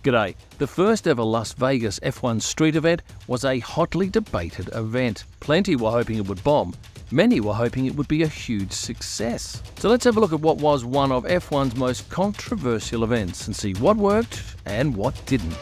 G'day. The first ever Las Vegas F1 street event was a hotly debated event. Plenty were hoping it would bomb. Many were hoping it would be a huge success. So let's have a look at what was one of F1's most controversial events and see what worked and what didn't.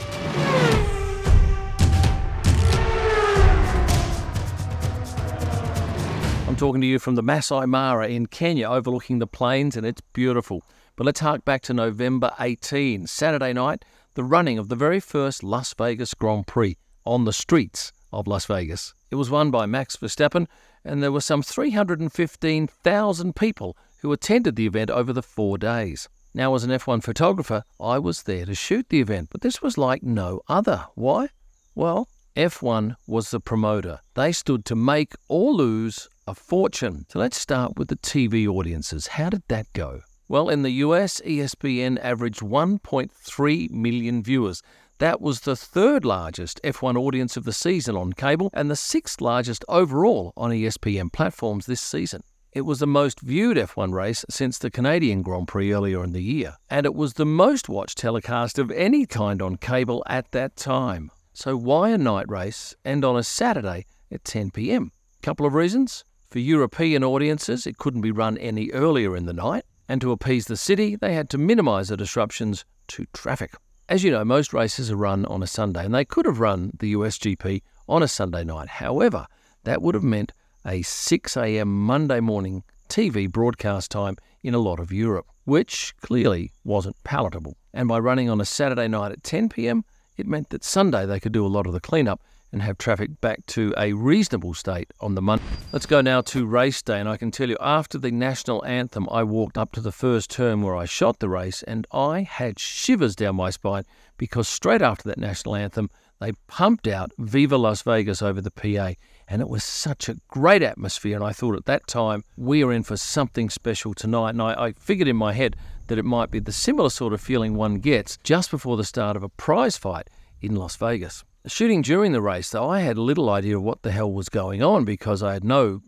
I'm talking to you from the Masai Mara in Kenya, overlooking the plains, and it's beautiful. But let's hark back to November 18, Saturday night, the running of the very first Las Vegas Grand Prix on the streets of Las Vegas. It was won by Max Verstappen, and there were some 315,000 people who attended the event over the 4 days. Now, as an F1 photographer, I was there to shoot the event, but this was like no other. Why? Well, F1 was the promoter. They stood to make or lose a fortune. So let's start with the TV audiences. How did that go? Well, in the US, ESPN averaged 1.3 million viewers. That was the third largest F1 audience of the season on cable and the sixth largest overall on ESPN platforms this season. It was the most viewed F1 race since the Canadian Grand Prix earlier in the year, and it was the most watched telecast of any kind on cable at that time. So why a night race and on a Saturday at 10 p.m? Couple of reasons. For European audiences, it couldn't be run any earlier in the night, and to appease the city, they had to minimise the disruptions to traffic. As you know, most races are run on a Sunday, and they could have run the USGP on a Sunday night. However, that would have meant a 6 a.m. Monday morning TV broadcast time in a lot of Europe, which clearly wasn't palatable. And by running on a Saturday night at 10 p.m, it meant that Sunday they could do a lot of the cleanup and have traffic back to a reasonable state on the Monday. Let's go now to race day, and I can tell you, after the national anthem, I walked up to the first turn where I shot the race, and I had shivers down my spine because straight after that national anthem, they pumped out Viva Las Vegas over the PA, and it was such a great atmosphere, and I thought at that time, we are in for something special tonight, and I figured in my head that it might be the similar sort of feeling one gets just before the start of a prize fight in Las Vegas. Shooting during the race, though, I had little idea of what the hell was going on because I had no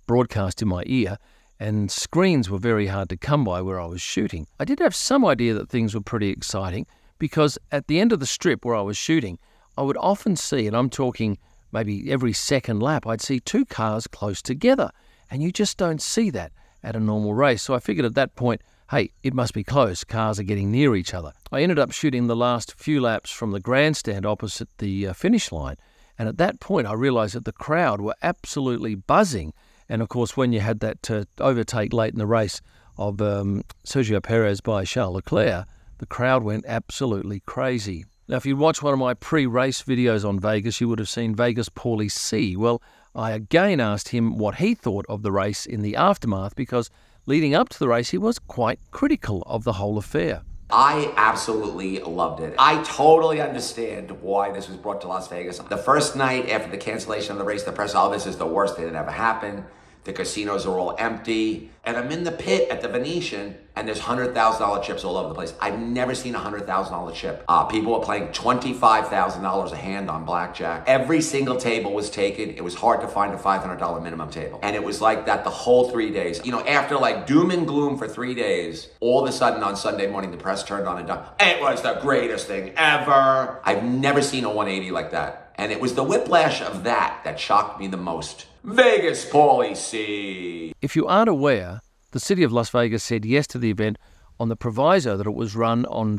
broadcast in my ear, and screens were very hard to come by where I was shooting. I did have some idea that things were pretty exciting because at the end of the strip where I was shooting, I would often see, and I'm talking maybe every second lap, I'd see two cars close together, and you just don't see that at a normal race. So I figured at that point, hey, it must be close, cars are getting near each other. I ended up shooting the last few laps from the grandstand opposite the finish line, and at that point I realised that the crowd were absolutely buzzing, and of course when you had that overtake late in the race of Sergio Perez by Charles Leclerc, the crowd went absolutely crazy. Now, if you'd watched one of my pre-race videos on Vegas, you would have seen Vegas Paulie C. Well, I again asked him what he thought of the race in the aftermath because leading up to the race, he was quite critical of the whole affair. I absolutely loved it. I totally understand why this was brought to Las Vegas. The first night after the cancellation of the race, the press, oh, this is the worst thing that ever happened. The casinos are all empty. And I'm in the pit at the Venetian, and there's $100,000 chips all over the place. I've never seen a $100,000 chip. People were playing $25,000 a hand on blackjack. Every single table was taken. It was hard to find a $500 minimum table. And it was like that the whole 3 days. You know, after like doom and gloom for 3 days, all of a sudden on Sunday morning, the press turned on and done. It was the greatest thing ever. I've never seen a 180 like that. And it was the whiplash of that shocked me the most. Vegas Paulie C. If you aren't aware, the city of Las Vegas said yes to the event on the proviso that it was run on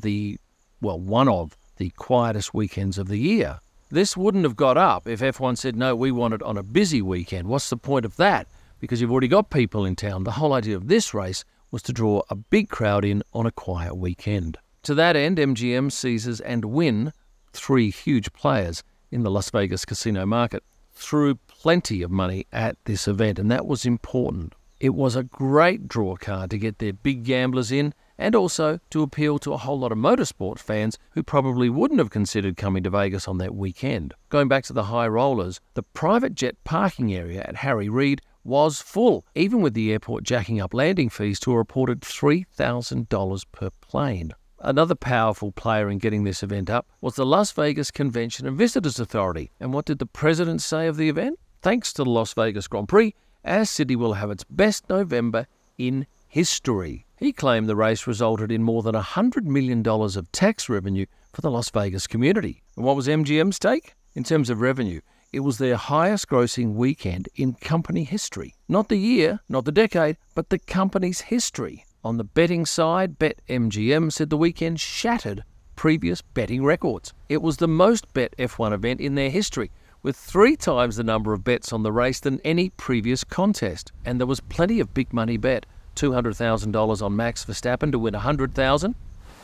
one of the quietest weekends of the year. This wouldn't have got up if F1 said, no, we want it on a busy weekend. What's the point of that? Because you've already got people in town. The whole idea of this race was to draw a big crowd in on a quiet weekend. To that end, MGM, Caesars and Wynn, three huge players in the Las Vegas casino market, threw plenty of money at this event, and that was important. It was a great draw card to get their big gamblers in and also to appeal to a whole lot of motorsport fans who probably wouldn't have considered coming to Vegas on that weekend. Going back to the high rollers, the private jet parking area at Harry Reid was full, even with the airport jacking up landing fees to a reported $3,000 per plane. Another powerful player in getting this event up was the Las Vegas Convention and Visitors Authority. And what did the president say of the event? Thanks to the Las Vegas Grand Prix, our city will have its best November in history. He claimed the race resulted in more than $100 million of tax revenue for the Las Vegas community. And what was MGM's take? In terms of revenue, it was their highest grossing weekend in company history. Not the year, not the decade, but the company's history. On the betting side, BetMGM said the weekend shattered previous betting records. It was the most bet F1 event in their history, with 3 times the number of bets on the race than any previous contest. And there was plenty of big money bet. $200,000 on Max Verstappen to win $100,000.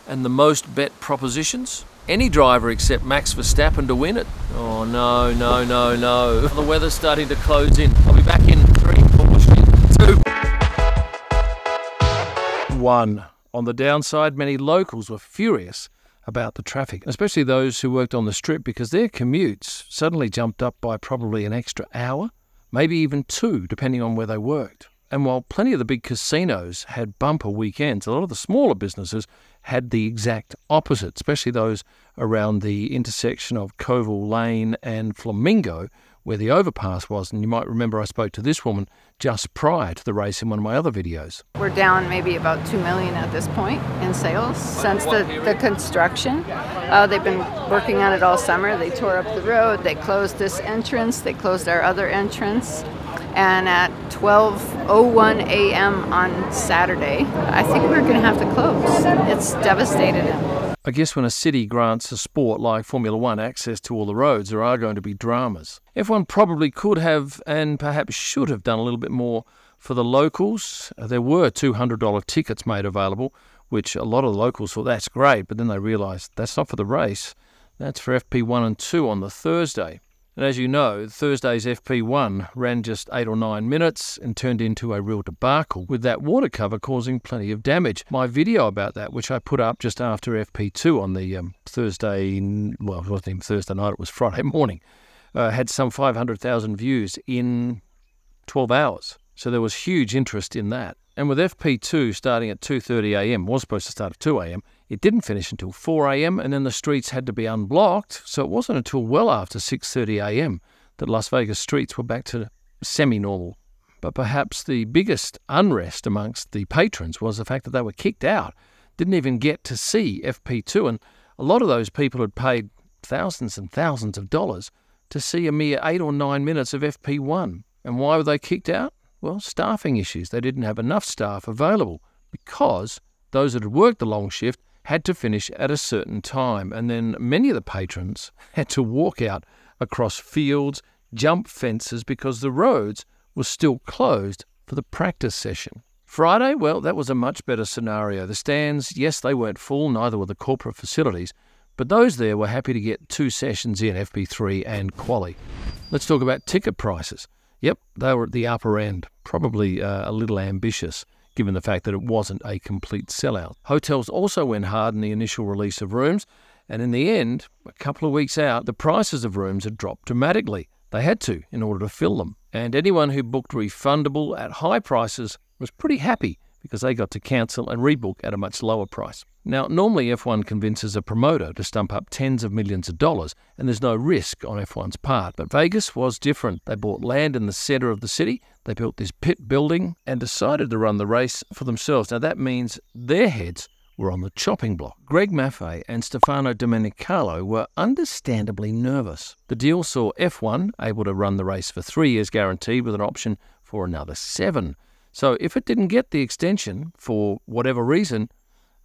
And the most bet propositions? Any driver except Max Verstappen to win it. Oh, no. The weather's starting to close in. I'll be back in 3, 4, 2, 1. On the downside, many locals were furious about the traffic, especially those who worked on the strip, because their commutes suddenly jumped up by probably an extra hour, maybe even 2, depending on where they worked. And while plenty of the big casinos had bumper weekends, a lot of the smaller businesses had the exact opposite, especially those around the intersection of Covell Lane and Flamingo, where the overpass was. And you might remember I spoke to this woman just prior to the race in one of my other videos. We're down maybe about $2 million at this point in sales since the construction. They've been working on it all summer. They tore up the road, they closed this entrance, they closed our other entrance. And at 12:01 a.m. on Saturday, I think we're going to have to close. It's devastated them. I guess when a city grants a sport like Formula One access to all the roads, there are going to be dramas. F1 probably could have and perhaps should have done a little bit more for the locals. There were $200 tickets made available, which a lot of the locals thought that's great, but then they realised that's not for the race. That's for FP1 and 2 on the Thursday. And as you know, Thursday's FP1 ran just 8 or 9 minutes and turned into a real debacle, with that water cover causing plenty of damage. My video about that, which I put up just after FP2 on the Thursday, well, it wasn't even Thursday night, it was Friday morning, had some 500,000 views in 12 hours. So there was huge interest in that. And with FP2 starting at 2:30 a.m, was supposed to start at 2 a.m, it didn't finish until 4 a.m, and then the streets had to be unblocked, so it wasn't until well after 6:30 a.m. that Las Vegas streets were back to semi-normal. But perhaps the biggest unrest amongst the patrons was the fact that they were kicked out, didn't even get to see FP2, and a lot of those people had paid thousands and thousands of dollars to see a mere 8 or 9 minutes of FP1. And why were they kicked out? Well, staffing issues. They didn't have enough staff available because those that had worked the long shift had to finish at a certain time. And then many of the patrons had to walk out across fields, jump fences because the roads were still closed for the practice session. Friday, well, that was a much better scenario. The stands, yes, they weren't full, neither were the corporate facilities, but those there were happy to get 2 sessions in, FP3 and Quali. Let's talk about ticket prices. Yep, they were at the upper end, probably a little ambitious, given the fact that it wasn't a complete sellout. Hotels also went hard in the initial release of rooms, and in the end, a couple of weeks out, the prices of rooms had dropped dramatically. They had to in order to fill them. And anyone who booked refundable at high prices was pretty happy because they got to cancel and rebook at a much lower price. Now, normally F1 convinces a promoter to stump up tens of millions of dollars, and there's no risk on F1's part. But Vegas was different. They bought land in the center of the city, they built this pit building, and decided to run the race for themselves. Now, that means their heads were on the chopping block. Greg Maffei and Stefano Domenicalo were understandably nervous. The deal saw F1 able to run the race for 3 years guaranteed with an option for another 7. So if it didn't get the extension for whatever reason,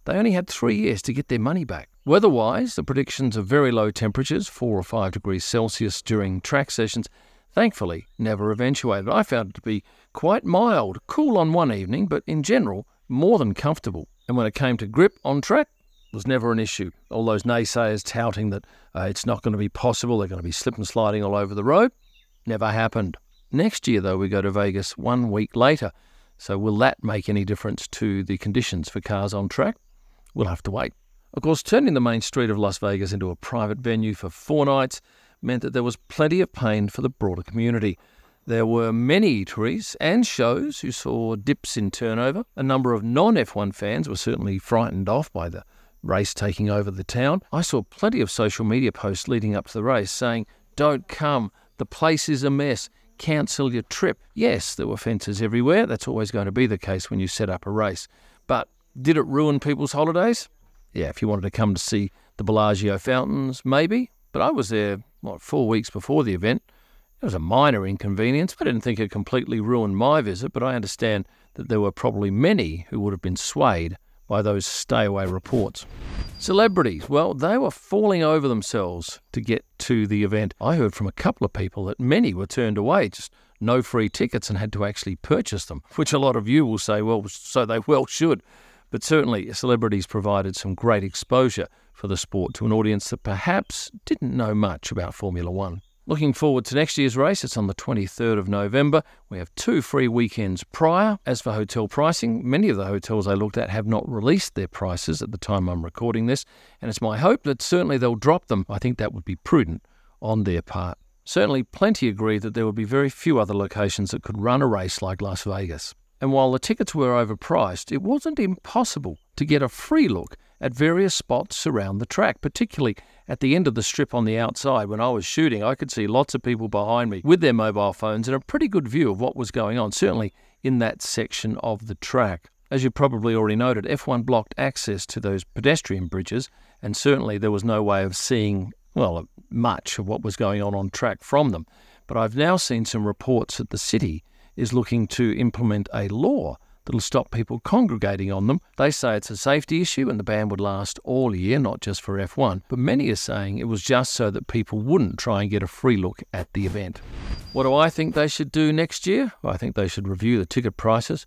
they only had 3 years to get their money back. Weather-wise, the predictions of very low temperatures, 4 or 5 degrees Celsius during track sessions, thankfully never eventuated. I found it to be quite mild, cool on one evening, but in general, more than comfortable. And when it came to grip on track, it was never an issue. All those naysayers touting that it's not going to be possible, they're going to be slip and sliding all over the road, never happened. Next year, though, we go to Vegas 1 week later. So will that make any difference to the conditions for cars on track? We'll have to wait. Of course, turning the main street of Las Vegas into a private venue for 4 nights meant that there was plenty of pain for the broader community. There were many eateries and shows who saw dips in turnover. A number of non-F1 fans were certainly frightened off by the race taking over the town. I saw plenty of social media posts leading up to the race saying, "Don't come, the place is a mess. Cancel your trip." Yes, there were fences everywhere. That's always going to be the case when you set up a race. But did it ruin people's holidays? Yeah, if you wanted to come to see The Bellagio fountains, maybe, but I was there, 4 weeks before the event. It was a minor inconvenience. I didn't think it completely ruined my visit, but I understand that there were probably many who would have been swayed by those stay-away reports. Celebrities, well, they were falling over themselves to get to the event. I heard from a couple of people that many were turned away, just no free tickets, and had to actually purchase them, which a lot of you will say, well, so they well should. But certainly celebrities provided some great exposure for the sport to an audience that perhaps didn't know much about Formula One. Looking forward to next year's race, it's on the 23rd of November. We have 2 free weekends prior. As for hotel pricing, many of the hotels I looked at have not released their prices at the time I'm recording this, and it's my hope that certainly they'll drop them. I think that would be prudent on their part. Certainly plenty agree that there would be very few other locations that could run a race like Las Vegas. And while the tickets were overpriced, it wasn't impossible to get a free look at various spots around the track, particularly at the end of the strip on the outside. When I was shooting, I could see lots of people behind me with their mobile phones and a pretty good view of what was going on, certainly in that section of the track. As you probably already noted, F1 blocked access to those pedestrian bridges, and certainly there was no way of seeing, much of what was going on track from them. But I've now seen some reports that the city is looking to implement a law that'll stop people congregating on them. They say it's a safety issue and the ban would last all year, not just for F1. But many are saying it was just so that people wouldn't try and get a free look at the event. What do I think they should do next year? Well, I think they should review the ticket prices.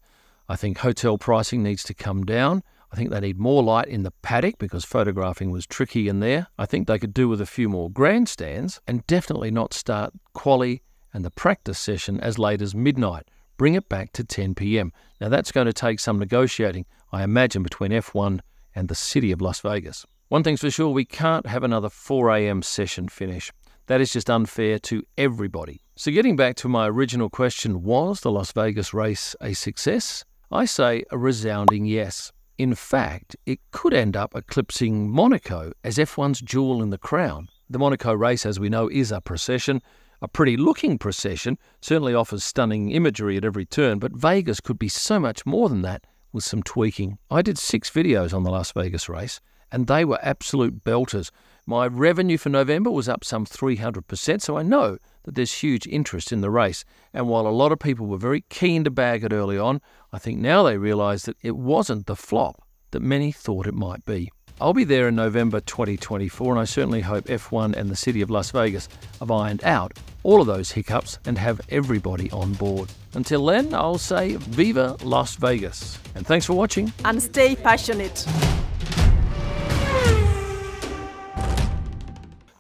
I think hotel pricing needs to come down. I think they need more light in the paddock because photographing was tricky in there. I think they could do with a few more grandstands, and definitely not start quali and the practice session as late as midnight. Bring it back to 10 p.m. Now that's going to take some negotiating, I imagine, between F1 and the city of Las Vegas. One thing's for sure, we can't have another 4 a.m. session finish. That is just unfair to everybody. So getting back to my original question, was the Las Vegas race a success? I say a resounding yes. In fact, it could end up eclipsing Monaco as F1's jewel in the crown. The Monaco race, as we know, is a procession. A pretty looking procession, certainly offers stunning imagery at every turn, but Vegas could be so much more than that with some tweaking. I did 6 videos on the Las Vegas race, and they were absolute belters. My revenue for November was up some 300%, so I know that there's huge interest in the race. And while a lot of people were very keen to bag it early on, I think now they realise that it wasn't the flop that many thought it might be. I'll be there in November 2024, and I certainly hope F1 and the city of Las Vegas have ironed out all of those hiccups and have everybody on board. Until then, I'll say Viva Las Vegas. And thanks for watching. And stay passionate.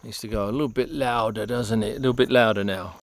Needs to go a little bit louder, doesn't it? A little bit louder now.